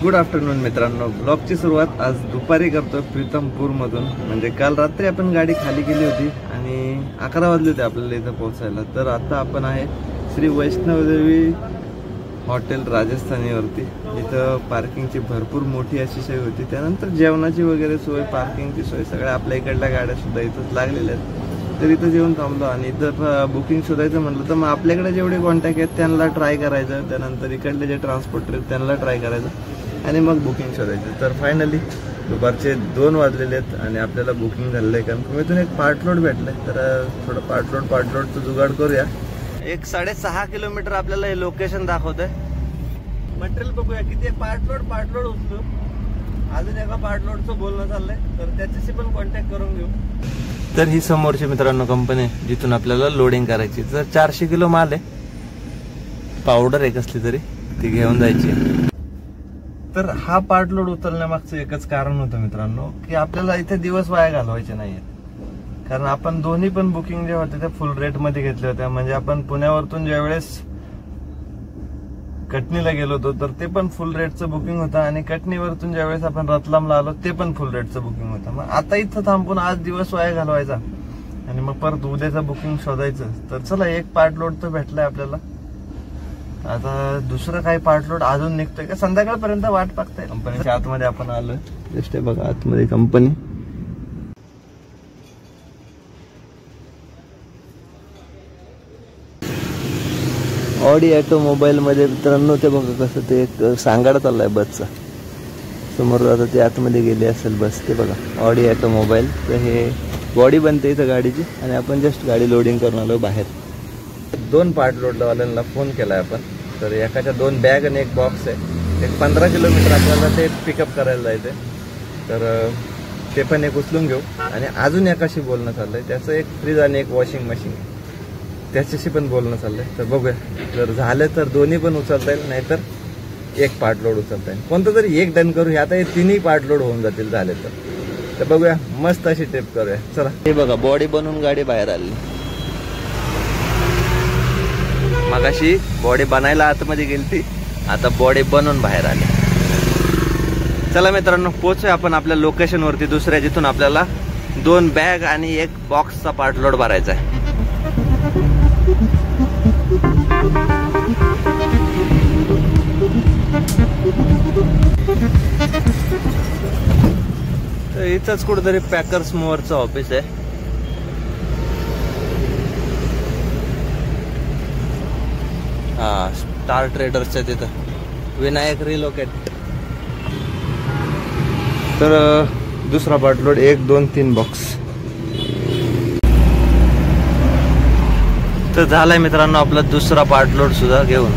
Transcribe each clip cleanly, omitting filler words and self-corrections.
Good afternoon मित्रांनो. ब्लॉगची सुरुवात आज दुपारी करतो प्रीतमपूरमधून. म्हणजे काल रात्री आपण गाडी खाली केली होती आणि 11 वाजले होते आपल्याला इथं पोहोचायला. तर आता आपण आहे श्री वैष्णवदेवी हॉटेल राजस्थानीवरती. इथं पार्किंगची भरपूर मोठी अशी सोय होती. त्यानंतर जेवणाची वगैरे सोय, पार्किंगची सोय सगळ्या आपल्या इकडल्या गाड्या सुद्धा इथंच लागलेल्या आहेत. तर इथं जेवण थांबलो आणि इथं बुकिंग शोधायचं म्हटलं तर मग आपल्याकडे जेवढे कॉन्टॅक्ट आहेत त्यांना ट्राय करायचं. त्यानंतर इकडले जे ट्रान्सपोर्टर आहेत त्यांना ट्राय करायचं आणि मग बुकिंग शोधायचं. तर फायनली दुपारचे 2 वाजलेले आहेत आणि आपल्याला बुकिंग झालेलं आहे. कारण इथून एक पार्ट लोड भेटलं आहे. तर थोडं पार्ट लोडचं जुगाड करूया. एक 6.5 किलोमीटर आपल्याला हे लोकेशन दाखवत आहे. मटेरियल बघूया किती पार्ट लोड उचलू. अजून एका पार्ट लोडचं बोलणं चाललंय तर त्याच्याशी पण कॉन्टॅक्ट करून घेऊ. तर ही समोरची मित्रांनो कंपनी जिथून आपल्याला लोडिंग करायची. तर 400 किलो माल आहे. पावडर आहे कसली तरी, ती घेऊन जायची. तर हा पार्ट लोड उचलण्यामागचं एकच कारण होतं मित्रांनो की आपल्याला इथे दिवस वाया घालवायचे नाहीयेत. कारण आपण दोन्ही पण बुकिंग जे होते ते फुल रेट मध्ये घेतले होते. म्हणजे आपण पुण्यावरतून ज्यावेळेस कटनीला गेलो होतो तर ते पण फुल रेटचं बुकिंग होतं आणि कटनीवरतून ज्यावेळेस आपण रतलामला आलो ते पण फुल रेटचं बुकिंग होतं. मग आता इथं थांबून आज दिवस वाया घालवायचा आणि मग परत उद्याचं बुकिंग शोधायचं. तर चला एक पार्ट लोड तर भेटलाय आपल्याला. आता दुसरं काही पार्ट लोड अजून निघतोय का संध्याकाळपर्यंत वाट बघताय. कंपनीच्या आतमध्ये आपण आलोय. जस्ट बघा आतमध्ये कंपनी. ऑडी ऑटोमोबाईल मध्ये मित्रांनो ते बघा कसं ते एक सांगाडा चाललाय बसचा. समोर आता ते आतमध्ये गेले असेल बस. ते बघा ऑडी ऑटोमोबाईल. तर हे बॉडी बनते इथं गाडीची आणि आपण जस्ट गाडी लोडिंग करून आलो बाहेर. 2 पार्ट लोडवाल्यांना फोन केलाय आपण. तर एकाच्या 2 बॅग आणि 1 बॉक्स आहे. एक 15 किलोमीटर आपल्याला ते पिकअप करायला जायचंय. तर ते पण एक उचलून घेऊ आणि अजून एकाशी बोलणं चाललंय. त्याचं एक फ्रीज आणि एक वॉशिंग मशीन त्याच्याशी पण बोलणं चाललंय. तर बघूया जर झालं तर दोन्ही पण उचलता येईल, नाहीतर एक पार्ट लोड उचलता येईल. कोणतं तरी एक डन करू. आता हे 3ही पार्ट लोड होऊन जातील झाले तर बघूया. मस्त अशी ट्रिप करूया. चला. हे बघा बॉडी बनवून गाडी बाहेर आली. मगाशी बॉडी बनायला आतमध्ये गेली, आता बॉडी बनवून बाहेर आली. चला मित्रांनो पोहोचूया आपण आपल्या लोकेशन वरती दुसऱ्या, जिथून आपल्याला 2 बॅग आणि 1 बॉक्सचा पार्ट लोड भरायचा आहे. तर इथंच कुठेतरी पॅकर्स मोअरचं ऑफिस आहे. हा स्टार ट्रेडर्सच्या तिथं विनायक रिलोकेट. तर दुसरा पार्ट लोड 1, 2, 3 बॉक्स तर झालाय मित्रांनो आपला दुसरा पार्ट लोड सुद्धा घेऊन.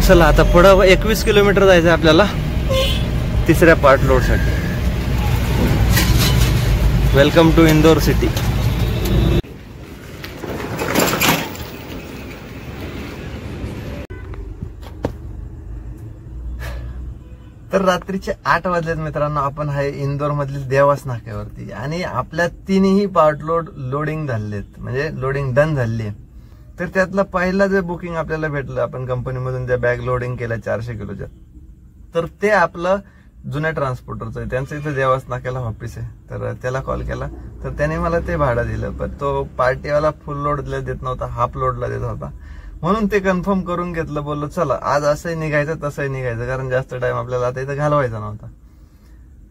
चला आता पुढं 21 किलोमीटर जायचं आपल्याला तिसऱ्या पार्ट लोड साठी. Welcome to Indore city. तर रात्रीचे 8 वाजलेत मित्रांनो. आपण आहे इंदोर मधील देवास नाक्यावरती आणि आपल्या 3ही पार्ट लोड लोडिंग झालेत, म्हणजे लोडिंग डन झाली आहे. तर त्यातलं पहिलं जे बुकिंग आपल्याला भेटलं, आपण कंपनीमधून ज्या बॅग लोडिंग केल्या 400 किलोच्या, तर ते आपलं जुन्या ट्रान्सपोर्टरचं आहे. त्यांचं इथं देवास नाक्याला ऑफिस आहे. तर त्याला कॉल केला तर त्याने मला ते भाडं दिलं. पण तो पार्टीवाला फुल लोडला देत नव्हता, हाफ लोडला देत होता. म्हणून ते कन्फर्म करून घेतलं. बोललो चला आज असंही निघायचं तसंही निघायचं, कारण जास्त टाइम आपल्याला आता इथं घालवायचा नव्हता.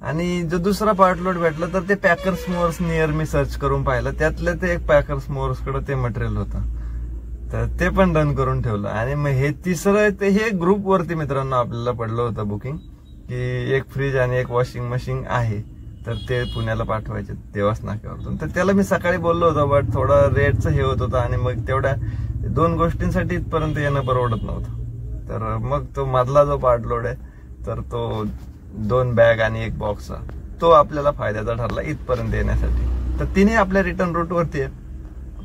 आणि जो दुसरा पार्ट लोड भेटला तर ते पॅकर्स मोअर्स नियर मी सर्च करून पाहिलं. त्यातलं ते एक पॅकर्स मोअर्स कडे ते मटेरियल होतं. तर ते पण डन करून ठेवलं. आणि मग हे तिसरं ते हे ग्रुप वरती मित्रांनो आपल्याला पडलं होतं बुकिंग की 1 फ्रीज आणि 1 वॉशिंग मशीन आहे. तर ते पुण्याला पाठवायचे देवास नाक्यावरतून. तर त्याला मी सकाळी बोललो होतो, बट थोडं रेटचं हे होत होतं आणि मग तेवढ्या 2 गोष्टींसाठी इथपर्यंत येणं परवडत नव्हतं. तर मग तो मधला जो पार्ट लोड आहे तर तो 2 बॅग आणि 1 बॉक्सचा तो आपल्याला फायद्याचा ठरला इथपर्यंत येण्यासाठी. तर 3ही आपल्या रिटर्न रूट वरती आहे.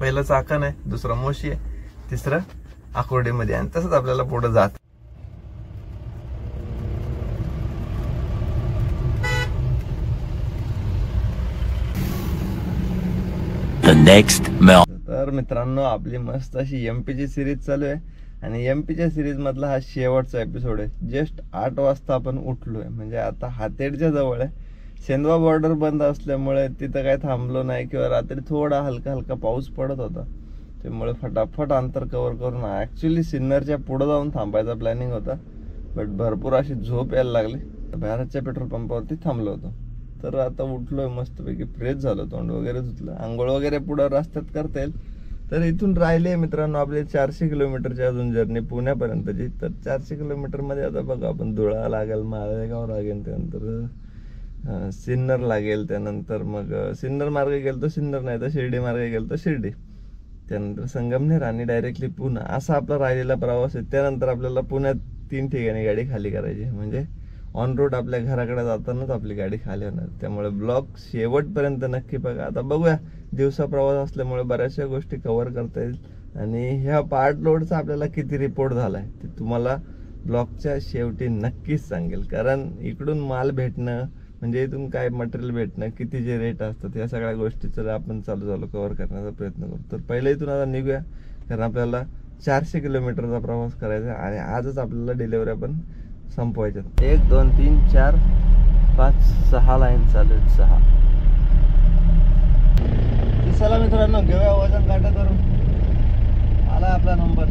पहिलं चाकण आहे, दुसरं मोशी आहे, तिसरं आकुर्डीमध्ये. आणि तसंच आपल्याला पुढे जात. The next mile. तर मित्रांनो आपली मस्त अशी एमपीची सिरीज चालू आहे. आणि एमपीच्या सिरीज मधला हा शेवटचा एपिसोड आहे. जस्ट 8 वाजता आपण उठलोय, म्हणजे आता हातेडच्या जवळ आहे. शेंदवा बॉर्डर बंद असल्यामुळे तिथं काय थांबलो नाही, किंवा रात्री थोडा हलका हलका पाऊस पडत होता, त्यामुळे फटाफट अंतर कव्हर करून ऍक्च्युली सिन्नरच्या पुढे जाऊन थांबायचा प्लॅनिंग होता, बट भरपूर अशी झोप यायला लागली. भारतच्या पेट्रोल पंपावरती थांबलो होतो. तर आता उठलोय, मस्तपैकी फ्रेश झालो, तोंड वगैरे धुतलं, आंघोळ वगैरे पुढे रस्त्यात करता येईल. तर इथून राहिले मित्रांनो आपले 400 किलोमीटरची अजून जर्नी पुण्यापर्यंतची. तर 400 किलोमीटर मध्ये आता बघा आपण धुळा लागेल, मालेगाव लागेल, त्यानंतर सिन्नर लागेल, त्यानंतर मग सिन्नर मार्गे गेलो तर सिन्नर, नाही तर शिर्डी मार्गे गेलो तर शिर्डी, त्यानंतर संगमनेर आणि डायरेक्टली पुणे, असा आपला राहिलेला प्रवास आहे. त्यानंतर आपल्याला पुण्यात 3 ठिकाणी गाडी खाली करायची, म्हणजे ऑन रोड आपल्या घराकडे जातानाच आपली गाडी खाली होणार. त्यामुळे ब्लॉग शेवटपर्यंत नक्की बघा. आता बघूया, दिवसा प्रवास असल्यामुळे बऱ्याचशा गोष्टी कव्हर करता येईल. आणि ह्या पार्ट लोडचा आपल्याला किती रिपोर्ट झालाय ते तुम्हाला ब्लॉगच्या शेवटी नक्कीच सांगेल. कारण इकडून माल भेटणं, म्हणजे इथून काय मटेरियल भेटणं, किती जे रेट असतात, या सगळ्या गोष्टीचं आपण चालू कव्हर करण्याचा प्रयत्न करू. तर पहिले इथून आता निघूया, कारण आपल्याला 400 किलोमीटरचा प्रवास करायचा आहे आणि आजच आपल्याला डिलिव्हरी आपण संपवायच्या. 1 2 3 4 5 6 लाईन चालू आहेत, 6. चला मित्रांनो, घेऊया वजन काटा करून. आला आपला नंबर.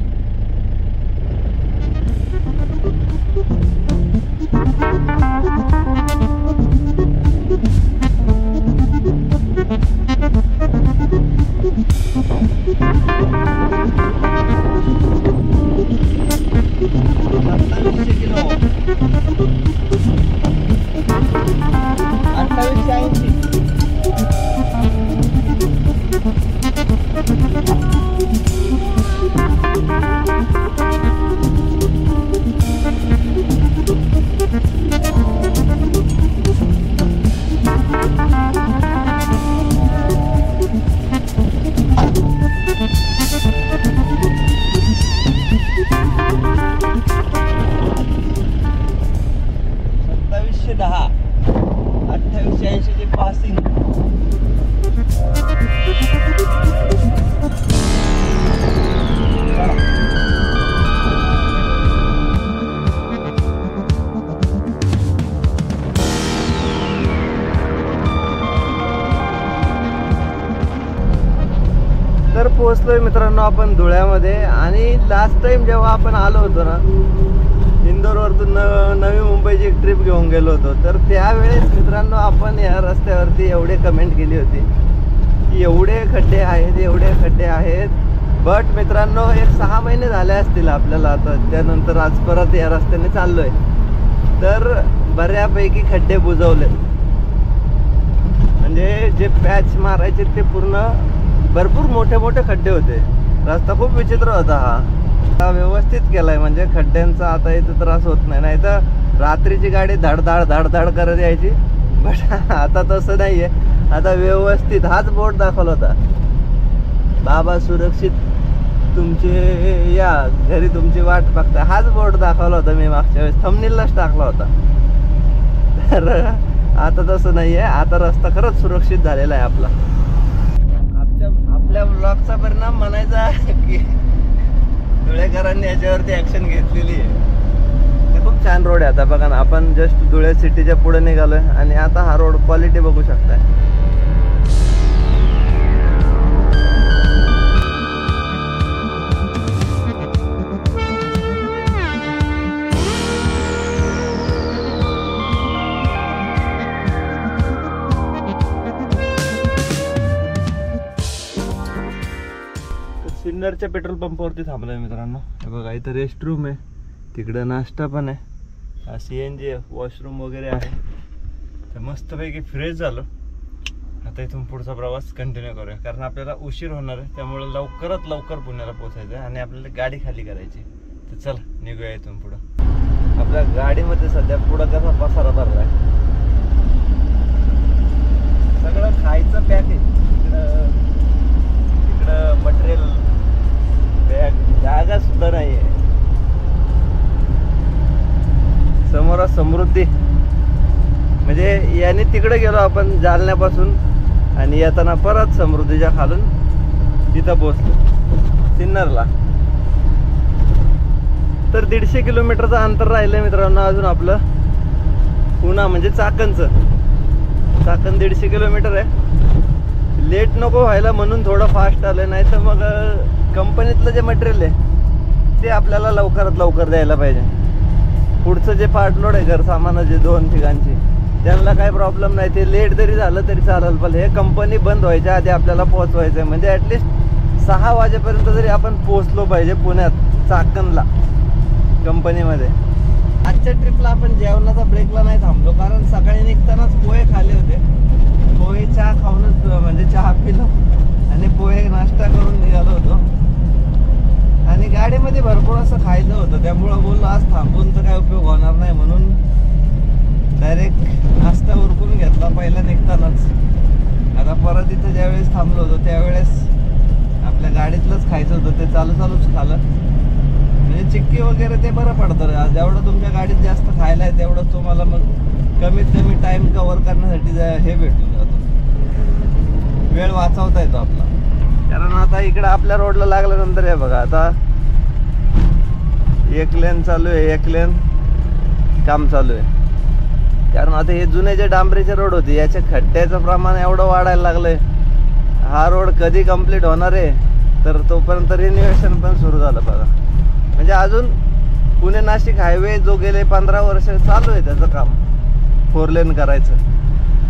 तर पोहोचलोय मित्रांनो आपण धुळ्यामध्ये. आणि लास्ट टाइम जेव्हा आपण आलो होतो ना, इंदोरवरतून नवी मुंबईची एक ट्रिप घेऊन गेलो होतो, तर त्यावेळेस मित्रांनो आपण या रस्त्यावरती एवढे कमेंट केली होती की एवढे खड्डे आहेत, एवढे खड्डे आहेत. बट मित्रांनो, एक 6 महिने झाले असतील आपल्याला आता, त्यानंतर आज परत या रस्त्याने चाललोय, तर बऱ्यापैकी खड्डे बुजवले. म्हणजे जे पॅच मारायचे ते पूर्ण भरपूर मोठे मोठे खड्डे होते. रस्ता खूप विचित्र होता. हा व्यवस्थित केलाय, म्हणजे खड्ड्यांचा आता इथं त्रास होत नाही. नाही तर रात्रीची गाडी धाड करत यायची, बट आता तसं नाहीये. आता व्यवस्थित हाच बोर्ड दाखवला होता, बाबा सुरक्षित तुमचे या घरी तुमची वाट बघता, हाच बोर्ड दाखवला होता मी मागच्या वेळेस, थंबनेललाच टाकला होता. तर आता तसं नाहीये, आता रस्ता खरंच सुरक्षित झालेला आहे आपला. आपल्या ब्लॉगचा परिणाम म्हणायचा की धुळेकरांनी याच्यावरती ऍक्शन घेतलेली आहे. खूप छान रोड आहे. आता बघा ना, आपण जस्ट धुळे सिटीच्या पुढे निघालोय आणि आता हा रोड क्वालिटी बघू शकताय. सिन्नरच्या पेट्रोल पंपावरती थांबलोय मित्रांनो. हे बघा, इथं रेस्ट रूम आहे, तिकडं नाश्ता पण आहे, CNG वॉशरूम वगैरे आहे. तर मस्तपैकी फ्रेश झालो. आता इथून पुढचा प्रवास कंटिन्यू करूया, कारण आपल्याला उशीर होणार आहे. त्यामुळे लवकरात लवकर पुण्याला पोहोचायचं आहे आणि आपल्याला गाडी खाली करायची. तर चल निघूया इथून पुढं. आपल्या गाडीमध्ये सध्या पुढं कसा पसारा भरलाय, सगळं खायचं पॅक आहे. इकडं मटेरियल जागा सुद्धा नाहीये. समोर समृद्धी, म्हणजे याने तिकडे गेलो आपण जालन्यापासून आणि येताना परत समृद्धीच्या खालून तिथं पोहोचलो सिन्नरला. तर 150 किलोमीटरचं अंतर राहिलंय मित्रांनो अजून आपलं पुणा म्हणजे चाकणचं. चाकण 150 किलोमीटर आहे. लेट नको व्हायला म्हणून थोडं फास्ट आलं, नाही तर मग कंपनीतलं जे मटेरियल आहे ते आपल्याला लवकरात लवकर द्यायला पाहिजे. पुढचं जे पार्ट लोड आहे घर सामानाचे 2 ठिकाणची त्यांना काही प्रॉब्लेम नाही, ते लेट जरी झालं तरी चालेल, पण हे कंपनी बंद व्हायच्या आधी आपल्याला पोहोचवायचं आहे. म्हणजे ॲटलिस्ट 6 वाजेपर्यंत जरी आपण पोहोचलो पाहिजे पुण्यात चाकणला कंपनीमध्ये. आजच्या ट्रिपला आपण जेवणाचा ब्रेकला नाही थांबलो, कारण सकाळी निघतानाच पोहे खाल्ले होते. पोहे चहा खाऊनच म्हणजे चहा पिलो आणि पोहे नाश्ता करून निघालो होतो. आणि गाडीमध्ये भरपूर असं खायचं होतं, त्यामुळं बोललो आज थांबून तर काय उपयोग होणार नाही, म्हणून डायरेक्ट नाश्ता उरकून घेतला पहिला निघतानाच. आता परत इथं ज्यावेळेस थांबलो होतो त्यावेळेस आपल्या गाडीतलंच खायचं होतं, ते चालूच खाल्लं. म्हणजे चिक्की वगैरे ते बरं पडतं, जेवढं तुमच्या गाडीत जास्त खायला आहे तेवढं तुम्हाला मग कमीत कमी टाइम कव्हर करण्यासाठी हे भेटून जातो, वेळ वाचवता येतो आपला. कारण आता इकडे आपल्या रोडला लागल्यानंतर हे बघा आता 1 लेन चालू आहे, 1 लेन काम चालू आहे. कारण आता हे जुने जे डांबरीचे रोड होते याच्या खड्ड्याचं प्रमाण एवढं वाढायला लागलंय. हा रोड कधी कंप्लीट होणार आहे तर तोपर्यंत रिन्युएशन पण सुरू झालं बघा. म्हणजे अजून पुणे नाशिक हायवे जो गेले 15 वर्ष चालू आहे त्याचं काम 4 लेन करायचं,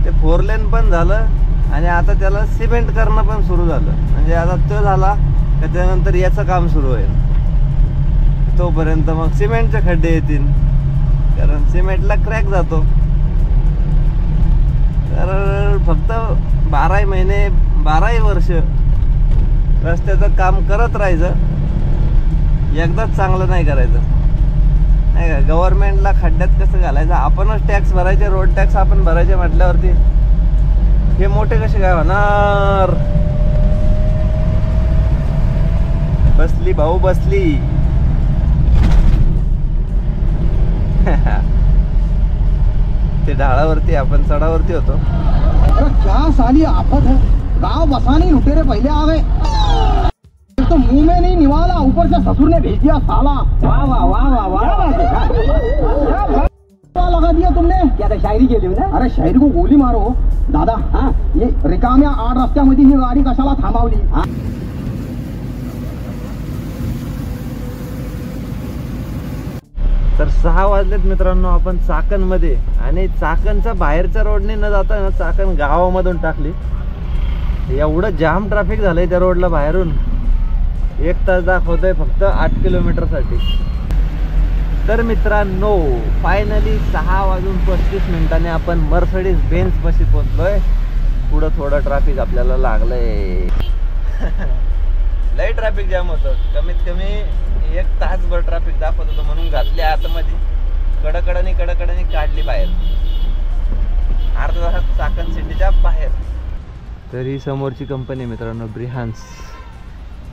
ते 4 लेन पण झालं आणि आता त्याला सिमेंट करणं पण सुरू झालं. म्हणजे आता तो झाला का त्यानंतर याचं काम सुरू होईल, तोपर्यंत मग सिमेंटचे खड्डे येतील, कारण सिमेंटला क्रॅक जातो. तर फक्त 12 महिने 12 वर्ष रस्त्याचं काम करत राहायचं, एकदाच चांगलं नाही करायचं नाही का. गव्हर्नमेंटला खड्ड्यात कसं घालायचं, आपणच टॅक्स भरायचे, रोड टॅक्स आपण भरायचे म्हटल्यावरती हे मोठे कसे काय होणार. बसली भाऊ बसली. ते ढाळावरती आपण चढावरती होतो. अरे क्या साली आफत है, गांव बसाने लुटेरे पहले आ गए, तो मुंह में नहीं निवाला, ऊपर से ससुर ने भेज दिया साला। वाह वाह वाह वाह वाह क्या लगा दिया तुमने? क्या था शायरी केली ना? अरे शायरी को गोली मारो दादा. हाँ ये रिकाम्या 8 रस्त्यामध्ये ही गाडी कशाला थांबवली? तर 6 वाजलेत मित्रांनो, आपण चाकण मध्ये, आणि चाकणच्या बाहेरच्या रोडने न जाता ना चाकण गावामधून टाकली. एवढं जाम ट्रॅफिक झालंय त्या रोडला बाहेरून. 1 तास दाखवतोय फक्त 8 किलोमीटर साठी. तर मित्रांनो फायनली 6:35 आपण मर्सिडीज बेन्झ पाशी पोहोचलोय. पुढं थोडं ट्रॅफिक आपल्याला लागलंय. लय ट्रॅफिक जाम होतं, कमीत कमी 1 तासभर ट्रॅफिक दाखवत होतं, म्हणून घातली आतमध्ये, कडकडानी काढली बाहेर, अर्धा तासात चाकण सिटीच्या बाहेर. तर ही समोरची कंपनी मित्रांनो ब्रिहान्स.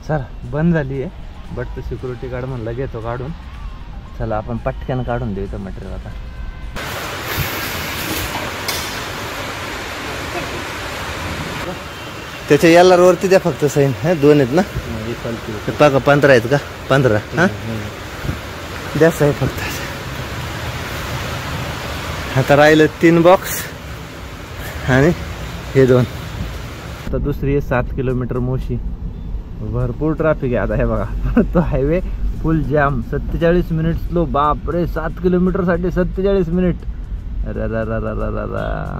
चला बंद झाली आहे, बट तो सिक्युरिटी गार्ड म्हणला घेतो काढून. चला आपण पटकन काढून देऊ इथं मटेरियल. आता त्याच्या याला वरती द्या फक्त साईन. 2 आहेत ना, बघा 15 आहेत का? 15 हा द्या साहेब फक्त. आता राहिलं 3 बॉक्स आणि हे 2. आता दुसरी आहे 7 किलोमीटर मोशी. भरपूर ट्रॅफिक आहे आता. हे बघा तो हायवे फुल जॅम, 47 मिनिट स्लो. बापरे 7 किलोमीटर साठी 47 मिनिट.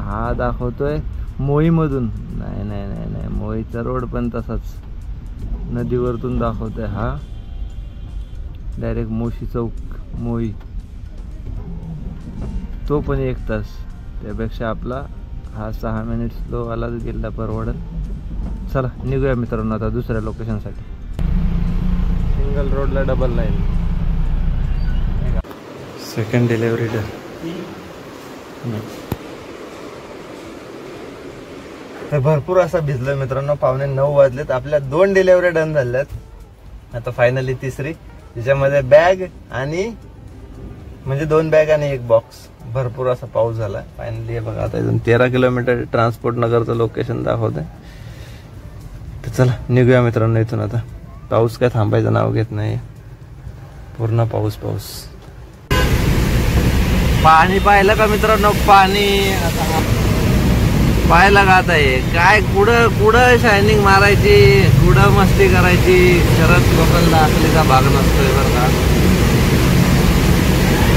हा दाखवतोय मोहीमधून. नाही मोहीचा रोड पण तसाच नदीवरतून दाखवतोय. हा डायरेक्ट मोशी चौक मोही, तो पण 1 तास. त्यापेक्षा आपला हा 6 मिनिट स्लो आला गेला परवडत. चला निघूया मित्रांनो आता दुसऱ्या लोकेशनसाठी. सिंगल रोडला double line. Second delivery done. तर भरपूर असा भिजलं मित्रांनो. 8:45 वाजलेत. आपल्या 2 डिलिव्हरी डन झाल्यात. आता फायनली तिसरी, ज्याच्यामध्ये बॅग आणि म्हणजे 2 बॅग आणि 1 बॉक्स. भरपूर असा पाऊस झाला फायनली. हे बघा आता इथून 13 किलोमीटर ट्रान्सपोर्ट नगरचं लोकेशन दाखवत आहे. तर चला निघूया मित्रांनो इथून. आता पाऊस काय थांबायचं नाव घेत नाही. पूर्ण पाऊस पाऊस. पाणी पाहिलं का मित्रांनो? पाणी पाहायला का आता हे काय कुठं शायनिंग मारायची, कुठं मस्ती करायची, शरद लोकांना असलेला भाग नसतोय बरं का.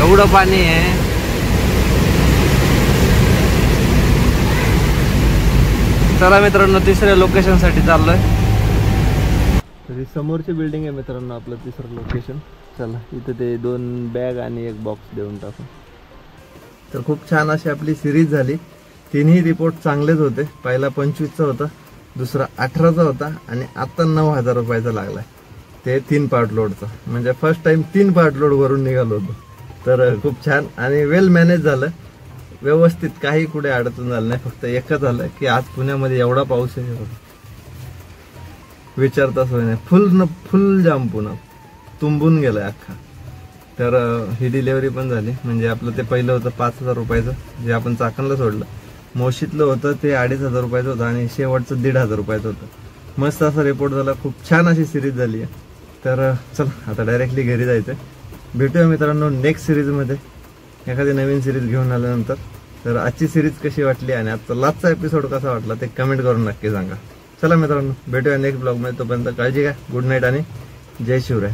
एवढं पाणी आहे. चला मित्रांनो, तिसऱ्या लोकेशन साठी चाललोय. तरी समोरची बिल्डिंग आहे मित्रांनो आपलं तिसरं लोकेशन. चला इथं ते 2 बॅग आणि 1 बॉक्स देऊन टाकू. तर खूप छान अशी आपली सिरीज झाली. तिन्ही रिपोर्ट चांगलेच होते. पहिला 25चा होता, दुसरा 18चा होता आणि आता 9,000 रुपयाचा लागलाय. ते 3 पार्ट लोडचा, म्हणजे फर्स्ट टाइम 3 पार्ट लोड वरून निघालो होतो. तर खूप छान आणि वेल मॅनेज झालं, व्यवस्थित, काही कुठे अडचण झालं नाही. फक्त एकच झालं की आज पुण्यामध्ये एवढा पाऊस आहे विचारताच होय नाही. फुल जाम पुन्हा तुंबून गेलाय अख्खा. तर ही डिलेवरी पण झाली. म्हणजे आपलं ते पहिलं होतं 5,000 रुपयाचं, जे आपण चाकणला सोडलं. मोशीतलं होतं ते 2,500 रुपयाचं होतं आणि शेवटचं 1,500 रुपयाचं होतं. मस्त असा रिपोर्ट झाला. खूप छान अशी सिरीज झाली आहे. तर चला आता डायरेक्टली घरी जायचं. भेटूया मित्रांनो नेक्स्ट सिरीजमध्ये, एखादी नवीन सिरीज घेऊन आल्यानंतर. तर आजची सिरीज कशी वाटली आणि आजचा लास्टचा एपिसोड कसा वाटला ते कमेंट करून नक्की सांगा. चला मित्रांनो, भेटूया नेक्स्ट ब्लॉगमध्ये. तोपर्यंत काळजी घ्या. गुड नाईट आणि जय शिवराय.